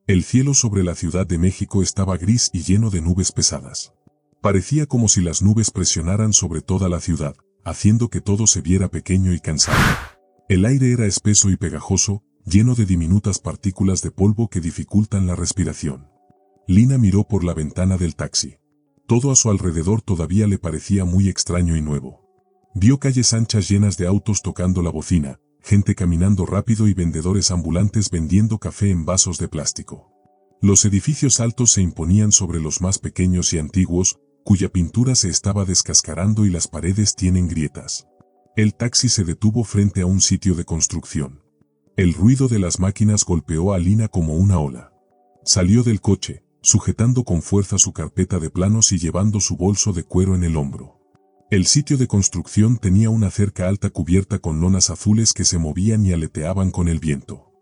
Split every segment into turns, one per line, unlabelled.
El cielo sobre la Ciudad de México estaba gris y lleno de nubes pesadas. Parecía como si las nubes presionaran sobre toda la ciudad, haciendo que todo se viera pequeño y cansado. El aire era espeso y pegajoso, lleno de diminutas partículas de polvo que dificultan la respiración. Lina miró por la ventana del taxi. Todo a su alrededor todavía le parecía muy extraño y nuevo. Vio calles anchas llenas de autos tocando la bocina, gente caminando rápido y vendedores ambulantes vendiendo café en vasos de plástico. Los edificios altos se imponían sobre los más pequeños y antiguos, cuya pintura se estaba descascarando y las paredes tienen grietas. El taxi se detuvo frente a un sitio de construcción. El ruido de las máquinas golpeó a Lina como una ola. Salió del coche, sujetando con fuerza su carpeta de planos y llevando su bolso de cuero en el hombro. El sitio de construcción tenía una cerca alta cubierta con lonas azules que se movían y aleteaban con el viento.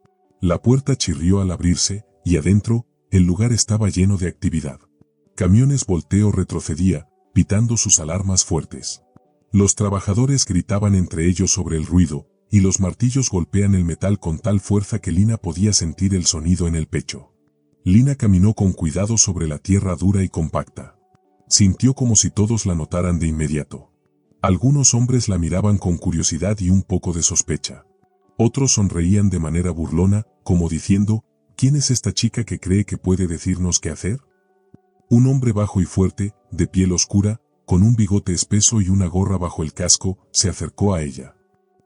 La puerta chirrió al abrirse, y adentro, el lugar estaba lleno de actividad. Camiones volteo retrocedía, pitando sus alarmas fuertes. Los trabajadores gritaban entre ellos sobre el ruido, y los martillos golpean el metal con tal fuerza que Lina podía sentir el sonido en el pecho. Lina caminó con cuidado sobre la tierra dura y compacta. Sintió como si todos la notaran de inmediato. Algunos hombres la miraban con curiosidad y un poco de sospecha. Otros sonreían de manera burlona, como diciendo, ¿quién es esta chica que cree que puede decirnos qué hacer? Un hombre bajo y fuerte, de piel oscura, con un bigote espeso y una gorra bajo el casco, se acercó a ella.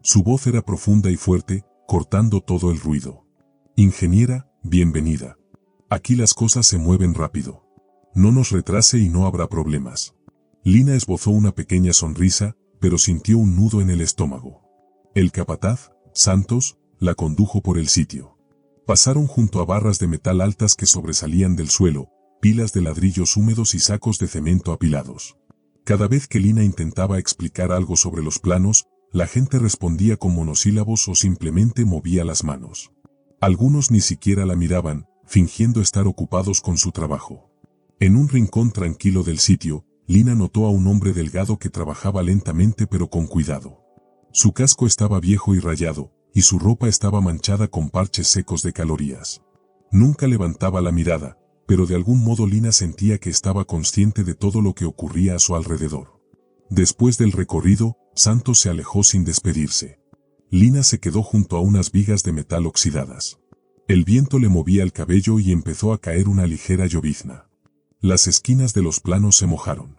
Su voz era profunda y fuerte, cortando todo el ruido. Ingeniera, bienvenida. Aquí las cosas se mueven rápido. No nos retrase y no habrá problemas. Lina esbozó una pequeña sonrisa, pero sintió un nudo en el estómago. El capataz, Santos, la condujo por el sitio. Pasaron junto a barras de metal altas que sobresalían del suelo, pilas de ladrillos húmedos y sacos de cemento apilados. Cada vez que Lina intentaba explicar algo sobre los planos, la gente respondía con monosílabos o simplemente movía las manos. Algunos ni siquiera la miraban, fingiendo estar ocupados con su trabajo. En un rincón tranquilo del sitio, Lina notó a un hombre delgado que trabajaba lentamente pero con cuidado. Su casco estaba viejo y rayado, y su ropa estaba manchada con parches secos de calorías. Nunca levantaba la mirada, pero de algún modo Lina sentía que estaba consciente de todo lo que ocurría a su alrededor. Después del recorrido, Santos se alejó sin despedirse. Lina se quedó junto a unas vigas de metal oxidadas. El viento le movía el cabello y empezó a caer una ligera llovizna. Las esquinas de los planos se mojaron.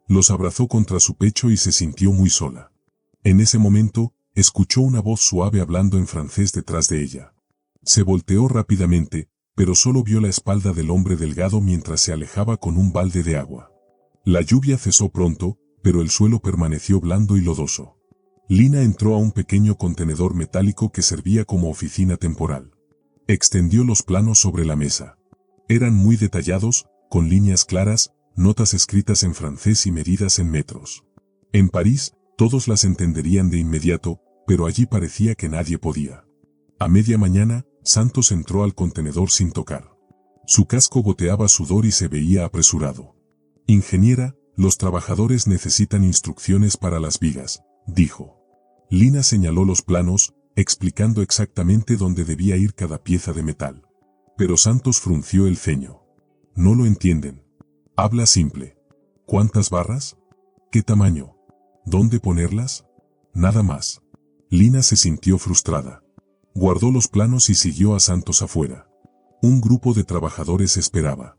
Los abrazó contra su pecho y se sintió muy sola. En ese momento, escuchó una voz suave hablando en francés detrás de ella. Se volteó rápidamente, pero solo vio la espalda del hombre delgado mientras se alejaba con un balde de agua. La lluvia cesó pronto, pero el suelo permaneció blando y lodoso. Lina entró a un pequeño contenedor metálico que servía como oficina temporal. Extendió los planos sobre la mesa. Eran muy detallados, con líneas claras, notas escritas en francés y medidas en metros. En París, todos las entenderían de inmediato, pero allí parecía que nadie podía. A media mañana, Santos entró al contenedor sin tocar. Su casco goteaba sudor y se veía apresurado. Ingeniera, los trabajadores necesitan instrucciones para las vigas, dijo. Lina señaló los planos, explicando exactamente dónde debía ir cada pieza de metal. Pero Santos frunció el ceño. No lo entienden. Habla simple. ¿Cuántas barras? ¿Qué tamaño? ¿Dónde ponerlas? Nada más. Lina se sintió frustrada. Guardó los planos y siguió a Santos afuera. Un grupo de trabajadores esperaba.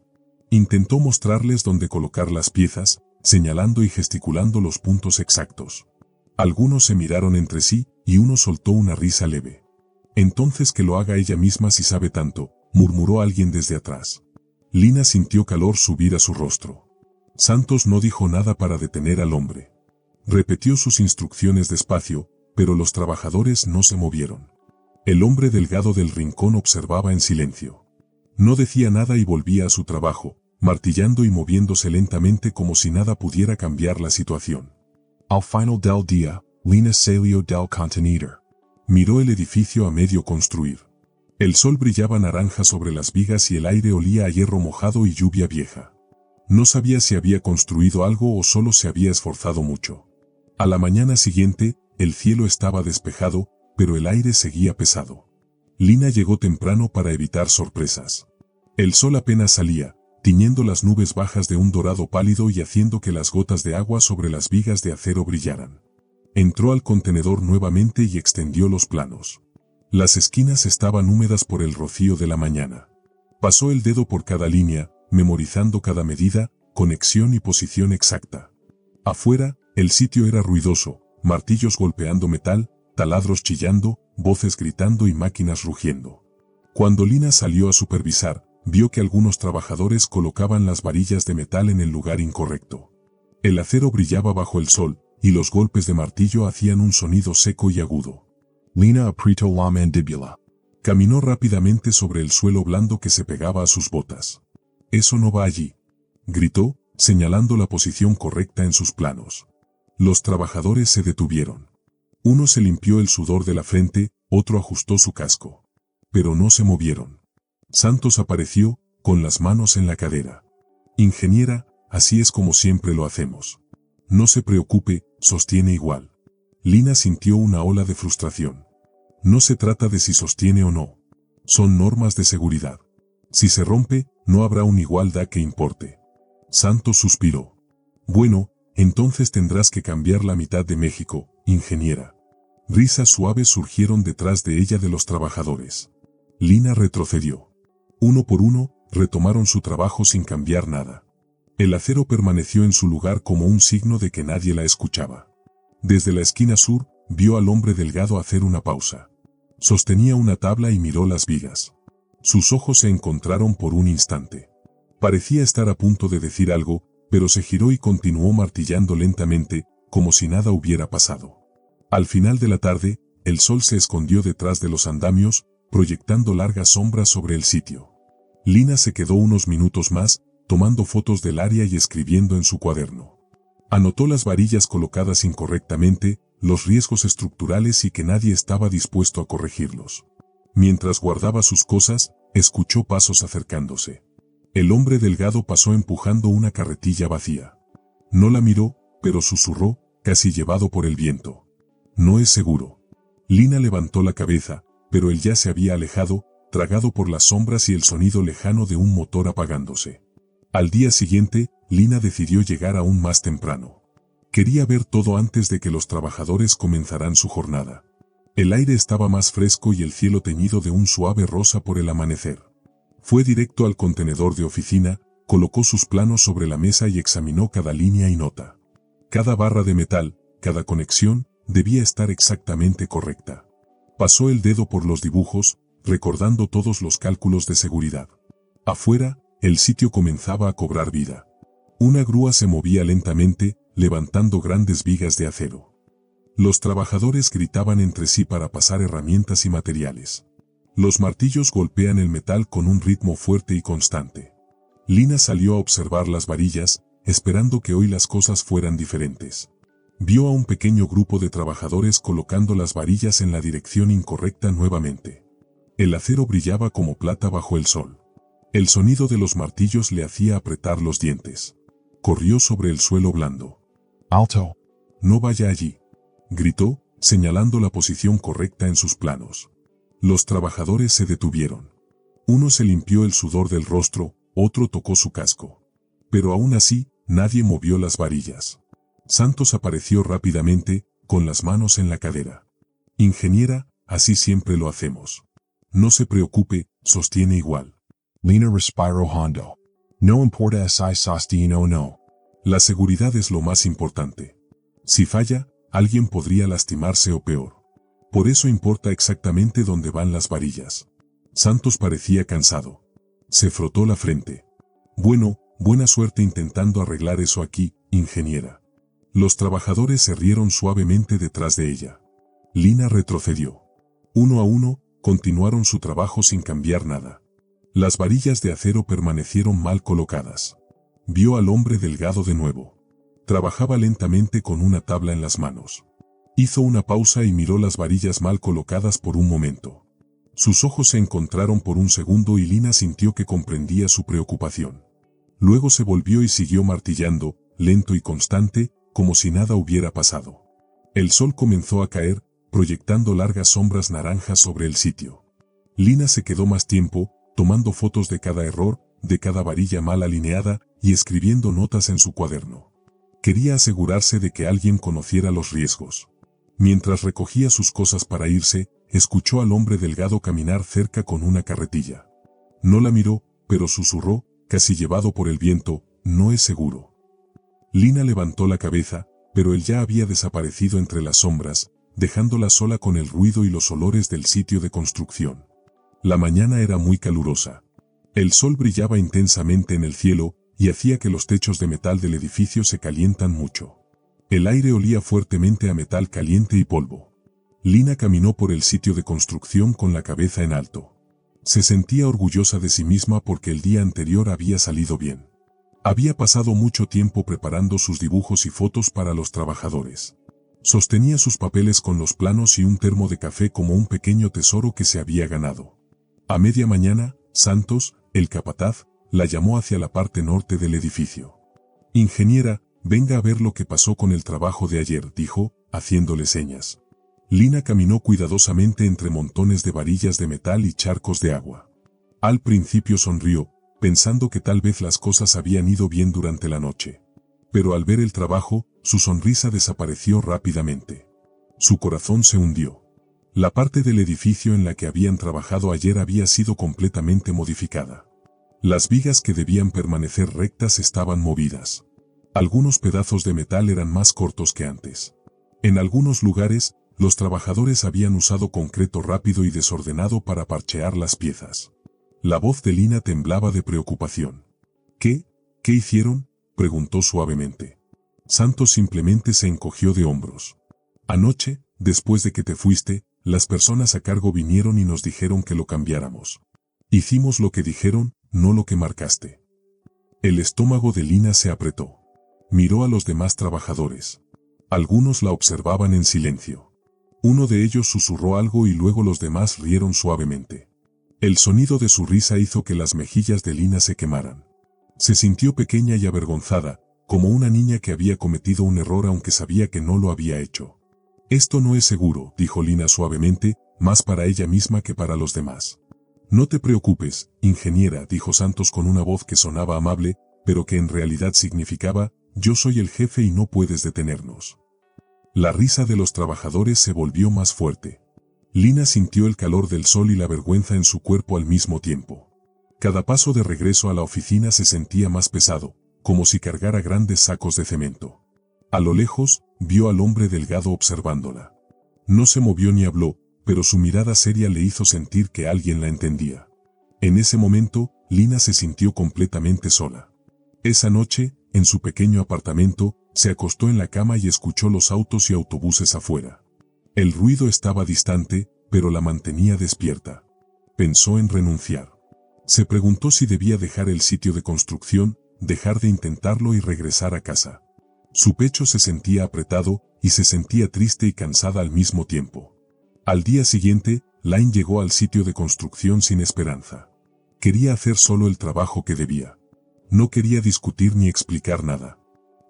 Intentó mostrarles dónde colocar las piezas, señalando y gesticulando los puntos exactos. Algunos se miraron entre sí, y uno soltó una risa leve. Entonces que lo haga ella misma si sabe tanto, murmuró alguien desde atrás. Lina sintió calor subir a su rostro. Santos no dijo nada para detener al hombre. Repitió sus instrucciones despacio, pero los trabajadores no se movieron. El hombre delgado del rincón observaba en silencio. No decía nada y volvía a su trabajo, martillando y moviéndose lentamente como si nada pudiera cambiar la situación. Al final del día, Lina salió del contenedor. Miró el edificio a medio construir. El sol brillaba naranja sobre las vigas y el aire olía a hierro mojado y lluvia vieja. No sabía si había construido algo o solo se había esforzado mucho. A la mañana siguiente, el cielo estaba despejado, pero el aire seguía pesado. Lina llegó temprano para evitar sorpresas. El sol apenas salía, tiñendo las nubes bajas de un dorado pálido y haciendo que las gotas de agua sobre las vigas de acero brillaran. Entró al contenedor nuevamente y extendió los planos. Las esquinas estaban húmedas por el rocío de la mañana. Pasó el dedo por cada línea, memorizando cada medida, conexión y posición exacta. Afuera, el sitio era ruidoso, martillos golpeando metal, taladros chillando, voces gritando y máquinas rugiendo. Cuando Lina salió a supervisar, vio que algunos trabajadores colocaban las varillas de metal en el lugar incorrecto. El acero brillaba bajo el sol, y los golpes de martillo hacían un sonido seco y agudo.
Lina apretó la mandíbula.
Caminó rápidamente sobre el suelo blando que se pegaba a sus botas. «Eso no va allí», gritó, señalando la posición correcta en sus planos. Los trabajadores se detuvieron. Uno se limpió el sudor de la frente, otro ajustó su casco. Pero no se movieron. Santos apareció, con las manos en la cadera. «Ingeniera, así es como siempre lo hacemos. No se preocupe», sostiene igual. Lina sintió una ola de frustración. No se trata de si sostiene o no. Son normas de seguridad. Si se rompe, no habrá una igualdad que importe. Santos suspiró. «Bueno, entonces tendrás que cambiar la mitad de México, ingeniera». Risas suaves surgieron detrás de ella de los trabajadores. Lina retrocedió. Uno por uno, retomaron su trabajo sin cambiar nada. El acero permaneció en su lugar como un signo de que nadie la escuchaba. Desde la esquina sur, vio al hombre delgado hacer una pausa. Sostenía una tabla y miró las vigas. Sus ojos se encontraron por un instante. Parecía estar a punto de decir algo, pero se giró y continuó martillando lentamente, como si nada hubiera pasado. Al final de la tarde, el sol se escondió detrás de los andamios, proyectando largas sombras sobre el sitio. Lina se quedó unos minutos más, tomando fotos del área y escribiendo en su cuaderno. Anotó las varillas colocadas incorrectamente, los riesgos estructurales y que nadie estaba dispuesto a corregirlos. Mientras guardaba sus cosas, escuchó pasos acercándose. El hombre delgado pasó empujando una carretilla vacía. No la miró, pero susurró, casi llevado por el viento. «No es seguro». Lina levantó la cabeza, pero él ya se había alejado, tragado por las sombras y el sonido lejano de un motor apagándose. Al día siguiente, Lina decidió llegar aún más temprano. Quería ver todo antes de que los trabajadores comenzaran su jornada. El aire estaba más fresco y el cielo teñido de un suave rosa por el amanecer. Fue directo al contenedor de oficina, colocó sus planos sobre la mesa y examinó cada línea y nota. Cada barra de metal, cada conexión, debía estar exactamente correcta. Pasó el dedo por los dibujos, recordando todos los cálculos de seguridad. Afuera, el sitio comenzaba a cobrar vida. Una grúa se movía lentamente, levantando grandes vigas de acero. Los trabajadores gritaban entre sí para pasar herramientas y materiales. Los martillos golpean el metal con un ritmo fuerte y constante. Lina salió a observar las varillas, esperando que hoy las cosas fueran diferentes. Vio a un pequeño grupo de trabajadores colocando las varillas en la dirección incorrecta nuevamente. El acero brillaba como plata bajo el sol. El sonido de los martillos le hacía apretar los dientes. Corrió sobre el suelo blando.
«Alto».
«No vaya allí», gritó, señalando la posición correcta en sus planos. Los trabajadores se detuvieron. Uno se limpió el sudor del rostro, otro tocó su casco. Pero aún así, nadie movió las varillas. Santos apareció rápidamente, con las manos en la cadera. «Ingeniera, así siempre lo hacemos. No se preocupe», sostiene igual.
Lina respiró hondo. «No importa si sostiene o no».
La seguridad es lo más importante. Si falla, alguien podría lastimarse o peor. Por eso importa exactamente dónde van las varillas. Santos parecía cansado. Se frotó la frente. «Bueno, buena suerte intentando arreglar eso aquí, ingeniera». Los trabajadores se rieron suavemente detrás de ella. Lina retrocedió. Uno a uno, continuaron su trabajo sin cambiar nada. Las varillas de acero permanecieron mal colocadas. Vio al hombre delgado de nuevo. Trabajaba lentamente con una tabla en las manos. Hizo una pausa y miró las varillas mal colocadas por un momento. Sus ojos se encontraron por un segundo y Lina sintió que comprendía su preocupación. Luego se volvió y siguió martillando, lento y constante, como si nada hubiera pasado. El sol comenzó a caer, proyectando largas sombras naranjas sobre el sitio. Lina se quedó más tiempo, tomando fotos de cada error, de cada varilla mal alineada, y escribiendo notas en su cuaderno. Quería asegurarse de que alguien conociera los riesgos. Mientras recogía sus cosas para irse, escuchó al hombre delgado caminar cerca con una carretilla. No la miró, pero susurró, casi llevado por el viento, «No es seguro». Lina levantó la cabeza, pero él ya había desaparecido entre las sombras, dejándola sola con el ruido y los olores del sitio de construcción. La mañana era muy calurosa. El sol brillaba intensamente en el cielo, y hacía que los techos de metal del edificio se calientan mucho. El aire olía fuertemente a metal caliente y polvo. Lina caminó por el sitio de construcción con la cabeza en alto. Se sentía orgullosa de sí misma porque el día anterior había salido bien. Había pasado mucho tiempo preparando sus dibujos y fotos para los trabajadores. Sostenía sus papeles con los planos y un termo de café como un pequeño tesoro que se había ganado. A media mañana, Santos, el capataz, la llamó hacia la parte norte del edificio. «Ingeniera, venga a ver lo que pasó con el trabajo de ayer», dijo, haciéndole señas. Lina caminó cuidadosamente entre montones de varillas de metal y charcos de agua. Al principio sonrió, pensando que tal vez las cosas habían ido bien durante la noche. Pero al ver el trabajo, su sonrisa desapareció rápidamente. Su corazón se hundió. La parte del edificio en la que habían trabajado ayer había sido completamente modificada. Las vigas que debían permanecer rectas estaban movidas. Algunos pedazos de metal eran más cortos que antes. En algunos lugares, los trabajadores habían usado concreto rápido y desordenado para parchear las piezas. La voz de Lina temblaba de preocupación. ¿Qué hicieron?, preguntó suavemente. Santos simplemente se encogió de hombros. Anoche, después de que te fuiste, las personas a cargo vinieron y nos dijeron que lo cambiáramos. Hicimos lo que dijeron, no lo que marcaste. El estómago de Lina se apretó. Miró a los demás trabajadores. Algunos la observaban en silencio. Uno de ellos susurró algo y luego los demás rieron suavemente. El sonido de su risa hizo que las mejillas de Lina se quemaran. Se sintió pequeña y avergonzada, como una niña que había cometido un error aunque sabía que no lo había hecho. «Esto no es seguro», dijo Lina suavemente, más para ella misma que para los demás. «No te preocupes, ingeniera», dijo Santos con una voz que sonaba amable, pero que en realidad significaba, «yo soy el jefe y no puedes detenernos». La risa de los trabajadores se volvió más fuerte. Lina sintió el calor del sol y la vergüenza en su cuerpo al mismo tiempo. Cada paso de regreso a la oficina se sentía más pesado, como si cargara grandes sacos de cemento. A lo lejos, vio al hombre delgado observándola. No se movió ni habló, pero su mirada seria le hizo sentir que alguien la entendía. En ese momento, Lina se sintió completamente sola. Esa noche, en su pequeño apartamento, se acostó en la cama y escuchó los autos y autobuses afuera. El ruido estaba distante, pero la mantenía despierta. Pensó en renunciar. Se preguntó si debía dejar el sitio de construcción, dejar de intentarlo y regresar a casa. Su pecho se sentía apretado, y se sentía triste y cansada al mismo tiempo. Al día siguiente, Line llegó al sitio de construcción sin esperanza. Quería hacer solo el trabajo que debía. No quería discutir ni explicar nada.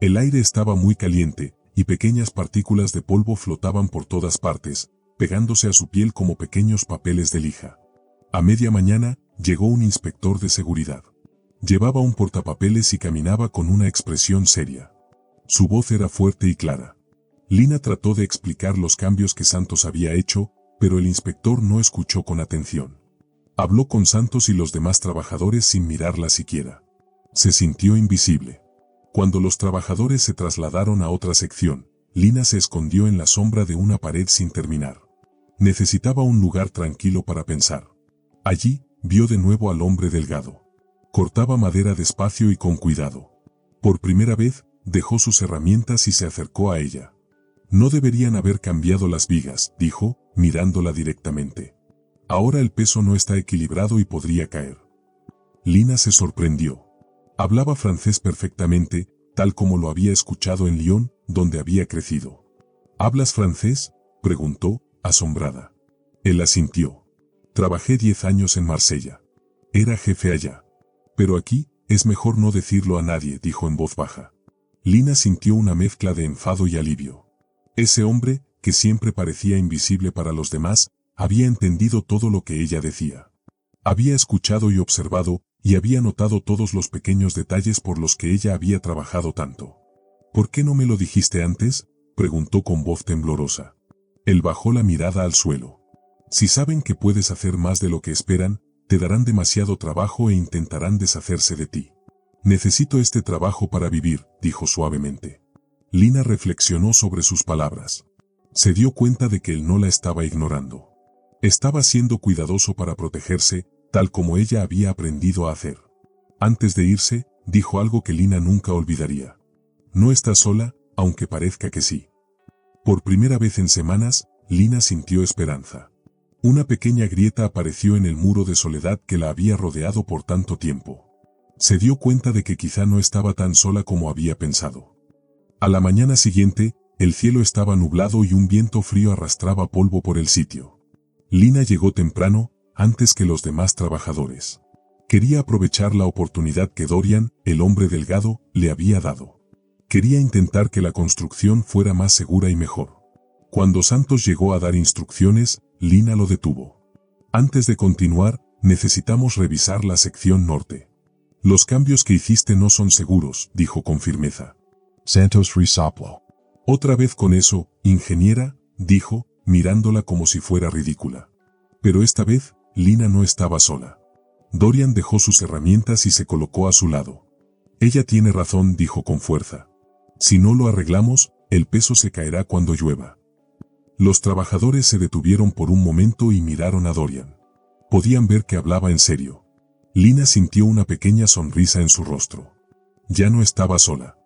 El aire estaba muy caliente, y pequeñas partículas de polvo flotaban por todas partes, pegándose a su piel como pequeños papeles de lija. A media mañana, llegó un inspector de seguridad. Llevaba un portapapeles y caminaba con una expresión seria. Su voz era fuerte y clara. Lina trató de explicar los cambios que Santos había hecho, pero el inspector no escuchó con atención. Habló con Santos y los demás trabajadores sin mirarla siquiera. Se sintió invisible. Cuando los trabajadores se trasladaron a otra sección, Lina se escondió en la sombra de una pared sin terminar. Necesitaba un lugar tranquilo para pensar. Allí, vio de nuevo al hombre delgado. Cortaba madera despacio y con cuidado. Por primera vez, dejó sus herramientas y se acercó a ella. «No deberían haber cambiado las vigas», dijo, mirándola directamente. «Ahora el peso no está equilibrado y podría caer». Lina se sorprendió. Hablaba francés perfectamente, tal como lo había escuchado en Lyon, donde había crecido. «¿Hablas francés?», preguntó, asombrada. Él asintió. «Trabajé 10 años en Marsella. Era jefe allá. Pero aquí, es mejor no decirlo a nadie», dijo en voz baja. Lina sintió una mezcla de enfado y alivio. Ese hombre, que siempre parecía invisible para los demás, había entendido todo lo que ella decía. Había escuchado y observado, y había notado todos los pequeños detalles por los que ella había trabajado tanto. ¿Por qué no me lo dijiste antes?, preguntó con voz temblorosa. Él bajó la mirada al suelo. Si saben que puedes hacer más de lo que esperan, te darán demasiado trabajo e intentarán deshacerse de ti. Necesito este trabajo para vivir, dijo suavemente. Lina reflexionó sobre sus palabras. Se dio cuenta de que él no la estaba ignorando. Estaba siendo cuidadoso para protegerse, tal como ella había aprendido a hacer. Antes de irse, dijo algo que Lina nunca olvidaría. No estás sola, aunque parezca que sí. Por primera vez en semanas, Lina sintió esperanza. Una pequeña grieta apareció en el muro de soledad que la había rodeado por tanto tiempo. Se dio cuenta de que quizá no estaba tan sola como había pensado. A la mañana siguiente, el cielo estaba nublado y un viento frío arrastraba polvo por el sitio. Lina llegó temprano, antes que los demás trabajadores. Quería aprovechar la oportunidad que Dorian, el hombre delgado, le había dado. Quería intentar que la construcción fuera más segura y mejor. Cuando Santos llegó a dar instrucciones, Lina lo detuvo. Antes de continuar, necesitamos revisar la sección norte. Los cambios que hiciste no son seguros, dijo con firmeza.
Santos resoplo.
Otra vez con eso, ingeniera, dijo, mirándola como si fuera ridícula. Pero esta vez, Lina no estaba sola. Dorian dejó sus herramientas y se colocó a su lado. Ella tiene razón, dijo con fuerza. Si no lo arreglamos, el peso se caerá cuando llueva. Los trabajadores se detuvieron por un momento y miraron a Dorian. Podían ver que hablaba en serio. Lina sintió una pequeña sonrisa en su rostro. Ya no estaba sola.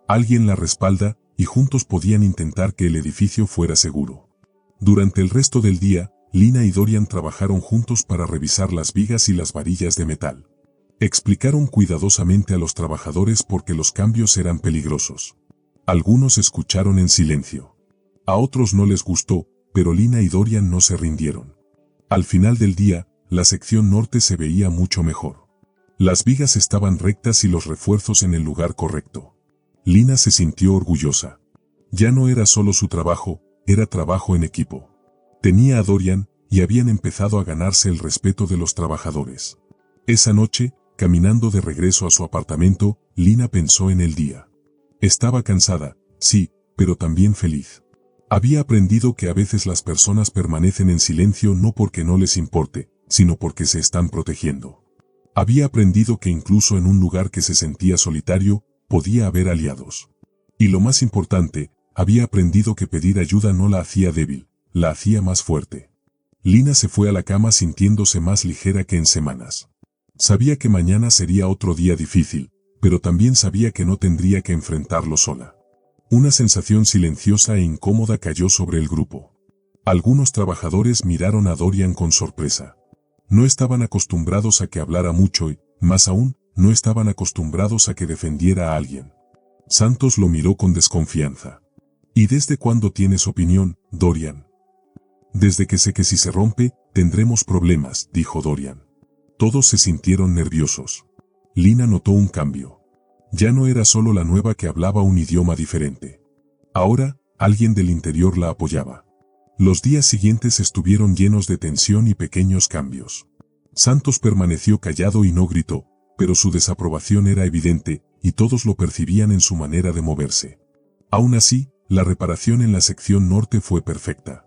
Alguien la respalda, y juntos podían intentar que el edificio fuera seguro. Durante el resto del día, Lina y Dorian trabajaron juntos para revisar las vigas y las varillas de metal. Explicaron cuidadosamente a los trabajadores por qué los cambios eran peligrosos. Algunos escucharon en silencio. A otros no les gustó, pero Lina y Dorian no se rindieron. Al final del día, la sección norte se veía mucho mejor. Las vigas estaban rectas y los refuerzos en el lugar correcto. Lina se sintió orgullosa. Ya no era solo su trabajo, era trabajo en equipo. Tenía a Dorian, y habían empezado a ganarse el respeto de los trabajadores. Esa noche, caminando de regreso a su apartamento, Lina pensó en el día. Estaba cansada, sí, pero también feliz. Había aprendido que a veces las personas permanecen en silencio no porque no les importe, sino porque se están protegiendo. Había aprendido que incluso en un lugar que se sentía solitario, podía haber aliados. Y lo más importante, había aprendido que pedir ayuda no la hacía débil, la hacía más fuerte. Lina se fue a la cama sintiéndose más ligera que en semanas. Sabía que mañana sería otro día difícil, pero también sabía que no tendría que enfrentarlo sola. Una sensación silenciosa e incómoda cayó sobre el grupo. Algunos trabajadores miraron a Dorian con sorpresa. No estaban acostumbrados a que hablara mucho y, más aún, no estaban acostumbrados a que defendiera a alguien. Santos lo miró con desconfianza. ¿Y desde cuándo tienes opinión, Dorian? Desde que sé que si se rompe, tendremos problemas, dijo Dorian. Todos se sintieron nerviosos. Lina notó un cambio. Ya no era solo la nueva que hablaba un idioma diferente. Ahora, alguien del interior la apoyaba. Los días siguientes estuvieron llenos de tensión y pequeños cambios. Santos permaneció callado y no gritó, pero su desaprobación era evidente, y todos lo percibían en su manera de moverse. Aún así, la reparación en la sección norte fue perfecta.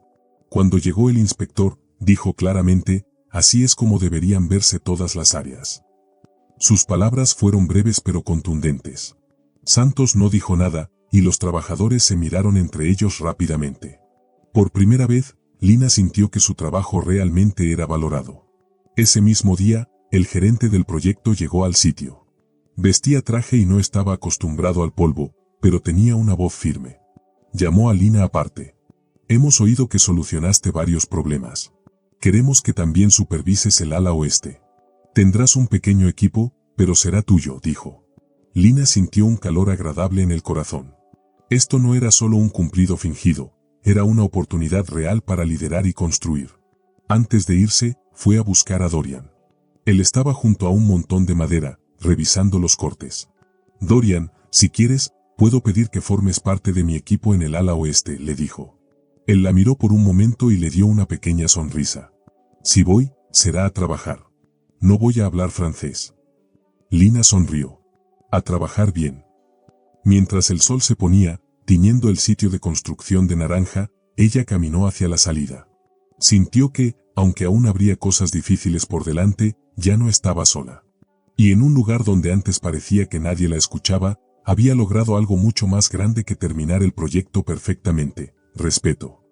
Cuando llegó el inspector, dijo claramente, así es como deberían verse todas las áreas. Sus palabras fueron breves pero contundentes. Santos no dijo nada, y los trabajadores se miraron entre ellos rápidamente. Por primera vez, Lina sintió que su trabajo realmente era valorado. Ese mismo día, el gerente del proyecto llegó al sitio. Vestía traje y no estaba acostumbrado al polvo, pero tenía una voz firme. Llamó a Lina aparte. Hemos oído que solucionaste varios problemas. Queremos que también supervises el ala oeste. Tendrás un pequeño equipo, pero será tuyo, dijo. Lina sintió un calor agradable en el corazón. Esto no era solo un cumplido fingido, era una oportunidad real para liderar y construir. Antes de irse, fue a buscar a Dorian. Él estaba junto a un montón de madera, revisando los cortes. Dorian, si quieres, puedo pedir que formes parte de mi equipo en el ala oeste, le dijo. Él la miró por un momento y le dio una pequeña sonrisa. Si voy, será a trabajar. no voy a hablar francés. Lina sonrió. A trabajar bien. Mientras el sol se ponía, tiñendo el sitio de construcción de naranja, ella caminó hacia la salida. Sintió que, aunque aún habría cosas difíciles por delante, ya no estaba sola. Y en un lugar donde antes parecía que nadie la escuchaba, había logrado algo mucho más grande que terminar el proyecto perfectamente: respeto.